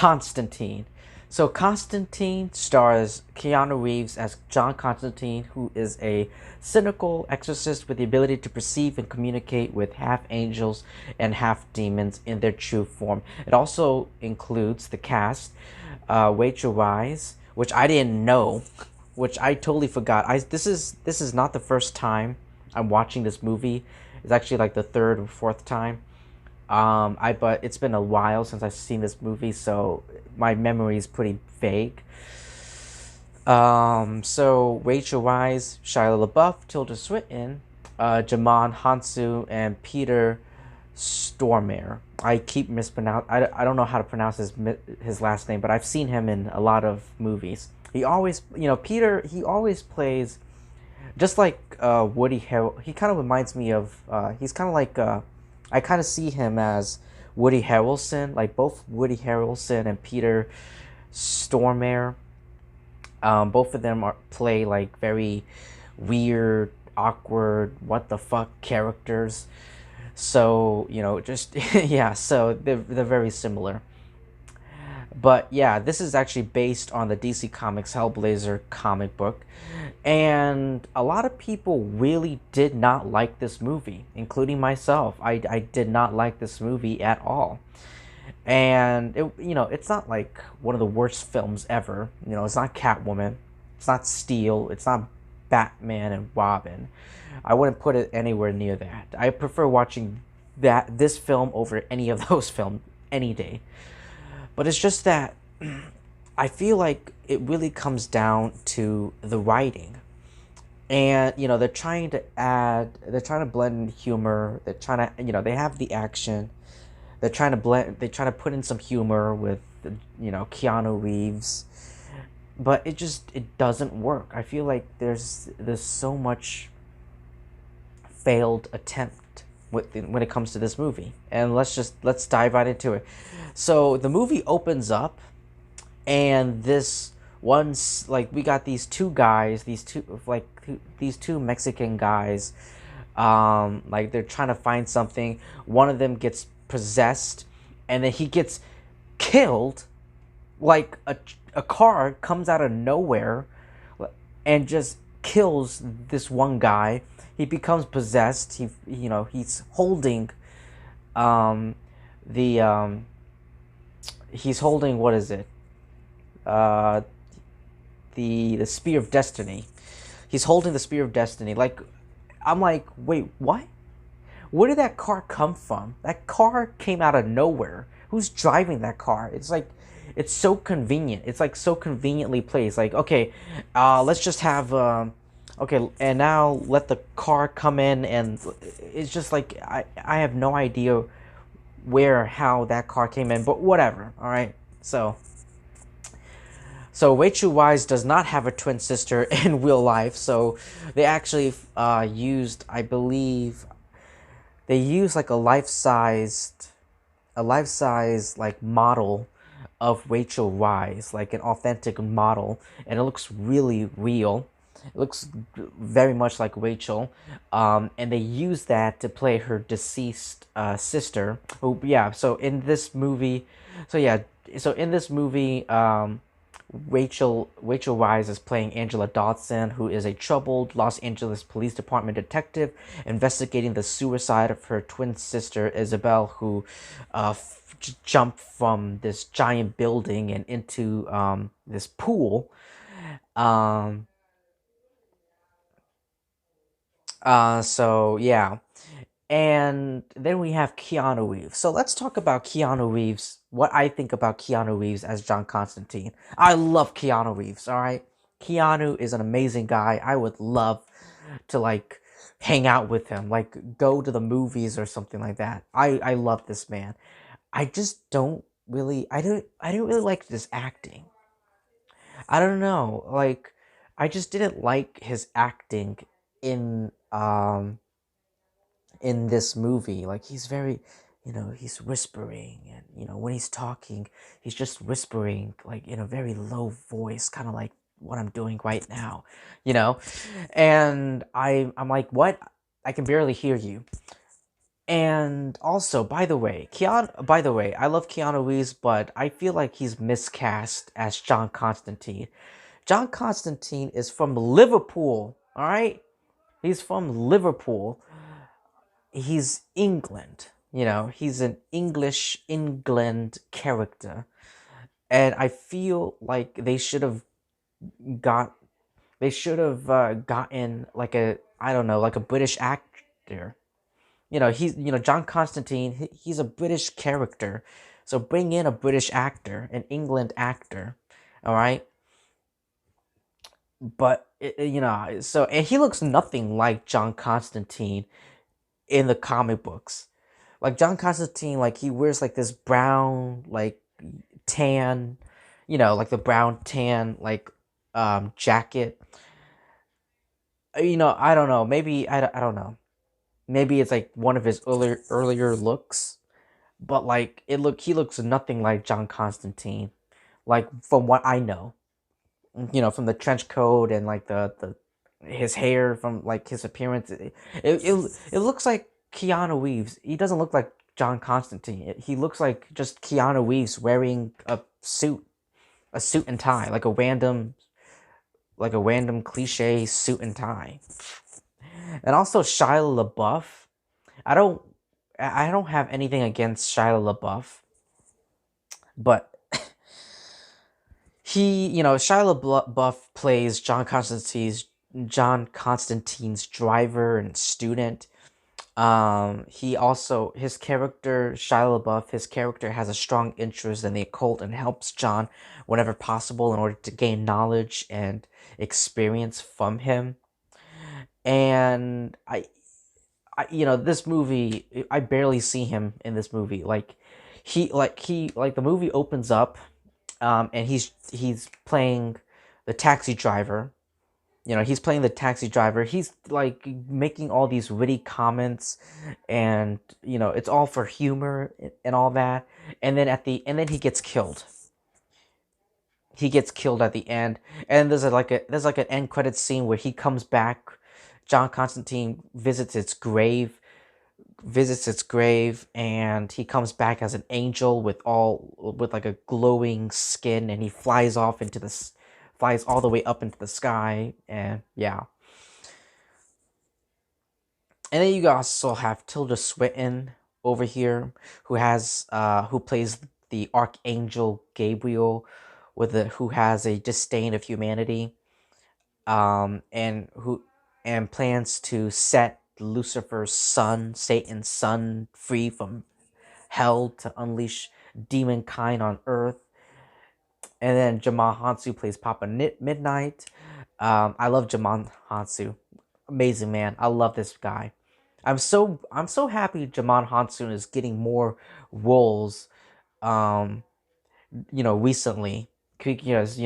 Constantine. So Constantine stars Keanu Reeves as John Constantine, who is a cynical exorcist with the ability to perceive and communicate with half angels and half demons in their true form. It also includes the cast, Weisz, which I didn't know, which I totally forgot. This is not the first time I'm watching this movie. It's actually like the third or fourth time. But it's been a while since I've seen this movie, so my memory is pretty vague. So Rachel Weisz, Shia LaBeouf, Tilda Swinton, Jamon Hansu, and Peter Stormare. I keep mispronounce. I don't know how to pronounce his last name, but I've seen him in a lot of movies. He always, Peter. He always plays just like Woody Harrelson. He kind of reminds me of. He's kind of like. I kind of see him as Woody Harrelson, like both Woody Harrelson and Peter Stormare. Both of them play like very weird, awkward, what the fuck characters. So just yeah. So they're very similar. But yeah, this is actually based on the DC Comics Hellblazer comic book. And a lot of people really did not like this movie, including myself. I did not like this movie at all. And it's not like one of the worst films ever. It's not Catwoman. It's not Steel. It's not Batman and Robin. I wouldn't put it anywhere near that. I prefer watching this film over any of those films any day. But it's just that I feel like it really comes down to the writing. And, they're trying to blend humor. They're trying to, they have the action. They're trying to put in some humor with, Keanu Reeves. But it doesn't work. I feel like there's so much failed attempt when it comes to this movie. And let's dive right into it. So the movie opens up, and we got these two Mexican guys, like they're trying to find something. One of them gets possessed, and then he gets killed. Like a car comes out of nowhere and just kills this one guy. He becomes possessed. He's holding he's holding, what is it? The Spear of Destiny. He's holding the Spear of Destiny. I'm like, wait, what? Where did that car come from? That car came out of nowhere. Who's driving that car? It's so convenient. It's like so conveniently placed. Like, okay, let's just have okay, and now let the car come in, and it's just like I have no idea how that car came in, but whatever. All right, so Rachel Weisz does not have a twin sister in real life, so they actually used, I believe, they used like a life-sized like model of Rachel Weisz, like an authentic model, and it looks really real. It looks very much like Rachel, and they use that to play her deceased sister. Oh yeah, so in this movie, Rachel Weisz is playing Angela Dodson, who is a troubled Los Angeles Police Department detective investigating the suicide of her twin sister Isabel, who jumped from this giant building and into this pool. So yeah. And then we have Keanu Reeves. So let's talk about Keanu Reeves. What I think about Keanu Reeves as John Constantine. I love Keanu Reeves, alright? Keanu is an amazing guy. I would love to like hang out with him, like go to the movies or something like that. I love this man. I just don't really I don't really like this acting. I don't know. Like I just didn't like his acting in this movie. Like he's very, he's whispering, and when he's talking, he's just whispering like in a very low voice, kind of like what I'm doing right now, you know. And I'm like, what? I can barely hear you. And also, by the way, I love Keanu Reeves, but I feel like he's miscast as John Constantine. John Constantine is from Liverpool, all right? He's from Liverpool. He's England. He's an English England character. And I feel like got they should have gotten like a, I don't know, like a British actor. John Constantine, he's a British character. So bring in a British actor, an England actor. All right? But and he looks nothing like John Constantine in the comic books. Like John Constantine, like he wears like this brown, like tan, like the brown tan, like jacket. I don't know. Maybe I don't know. Maybe it's like one of his earlier looks, but like he looks nothing like John Constantine. Like from what I know, from the trench coat and like the his hair, from like his appearance, it looks like Keanu Reeves. He doesn't look like John Constantine. He looks like just Keanu Reeves wearing a suit and tie, like a random cliche suit and tie. And also Shia LaBeouf. I don't I don't have anything against Shia LaBeouf, but Shia LaBeouf plays John Constantine's driver and student. He also, his character, Shia LaBeouf, his character has a strong interest in the occult and helps John whenever possible in order to gain knowledge and experience from him. And this movie, I barely see him in this movie. Like the movie opens up, and he's playing the taxi driver. He's playing the taxi driver. He's like making all these witty comments, and it's all for humor and all that. And then he gets killed. He gets killed at the end, and there's like an end credit scene where he comes back. John Constantine visits its grave, and he comes back as an angel with like a glowing skin, and he flies all the way up into the sky. And yeah. And then you also have Tilda Swinton over here, who plays the Archangel Gabriel, who has a disdain of humanity, and plans to set Lucifer's son, Satan's son, free from hell to unleash demonkind on earth. And then Jamal Hansu plays Papa Midnight. I love Jamal Hansu, amazing man. I love this guy. I'm so happy Jamal Hansu is getting more roles. Um, recently, because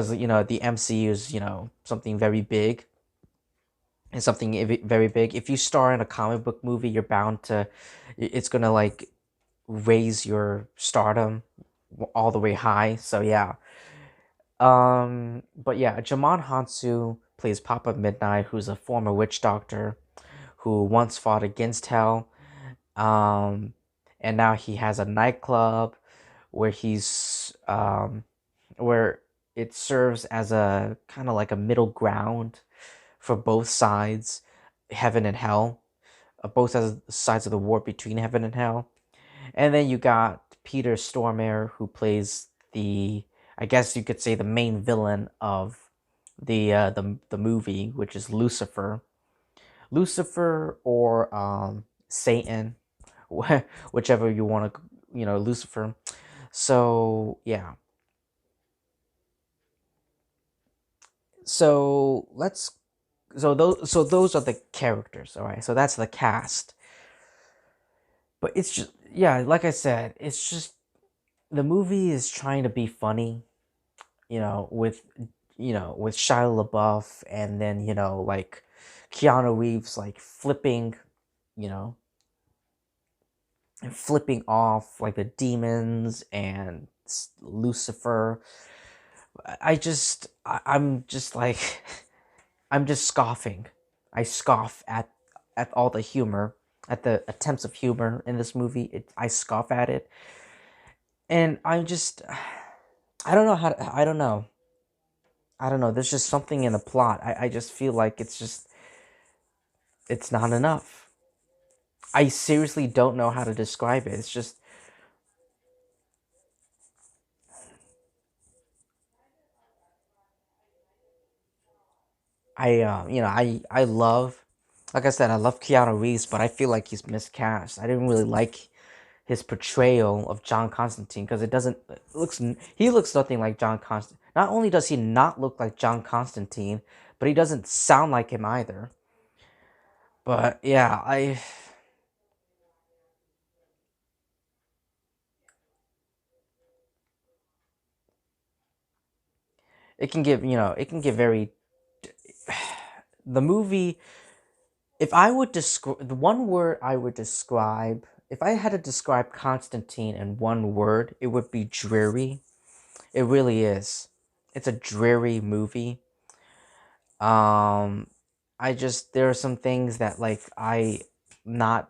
the MCU is something very big. It's something very big. If you star in a comic book movie, you're bound to. It's gonna like raise your stardom all the way high. So yeah. But yeah, Jamon Hansu plays Papa Midnight, who's a former witch doctor who once fought against hell. Um, and now he has a nightclub where where it serves as a kind of like a middle ground for both sides, heaven and hell, both sides of the war between heaven and hell. And then you got Peter Stormare, who plays I guess you could say, the main villain of the movie, which is Lucifer, or Satan, whichever you want to, Lucifer. So yeah. So those are the characters, all right. So that's the cast. But it's just, yeah, like I said, it's just the movie is trying to be funny, with Shia LaBeouf, and then like Keanu Reeves like you know, flipping off like the demons and Lucifer. I'm just like I'm just scoffing. I scoff at all the humor, at the attempts of humor in this movie. I scoff at it, and I don't know how to, I don't know. There's just something in the plot. I just feel like it's not enough. I seriously don't know how to describe it. It's just I love, like I said, I love Keanu Reeves, but I feel like he's miscast. I didn't really like his portrayal of John Constantine because he looks nothing like John Constantine. Not only does he not look like John Constantine, but he doesn't sound like him either. But yeah, I it can give it can get very the movie. If I would describe the one word I would describe, if I had to describe Constantine in one word, it would be dreary. It really is. It's a dreary movie. Um, there are some things that like I not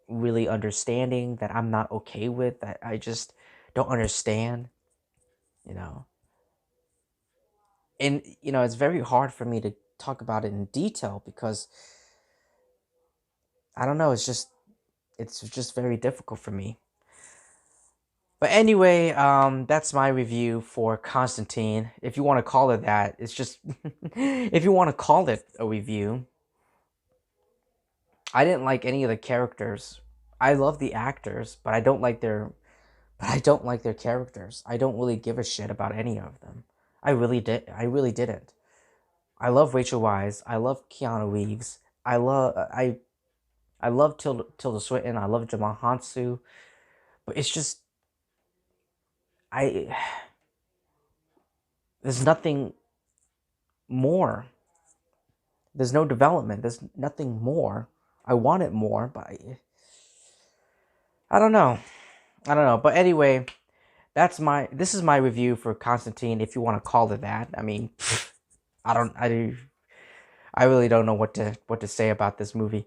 really understanding, that I'm not okay with, that I just don't understand, you know. And it's very hard for me to talk about it in detail because I don't know, it's just very difficult for me. But anyway, that's my review for Constantine. If you want to call it that, it's just if you want to call it a review. I didn't like any of the characters. I love the actors, but I don't like their characters. I don't really give a shit about any of them. I really didn't. I love Rachel Weisz. I love Keanu Reeves. I love Tilda Swinton. I love Jamal Hansu. But it's just I there's nothing more. There's no development. There's nothing more. I wanted more, but I don't know. I don't know. But anyway, this is my review for Constantine, if you want to call it that. I mean, I don't I really don't know what to say about this movie.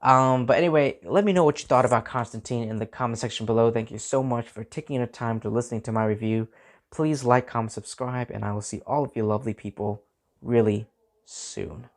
But anyway, let me know what you thought about Constantine in the comment section below. Thank you so much for taking the time to listening to my review. Please like, comment, subscribe, and I will see all of you lovely people really soon.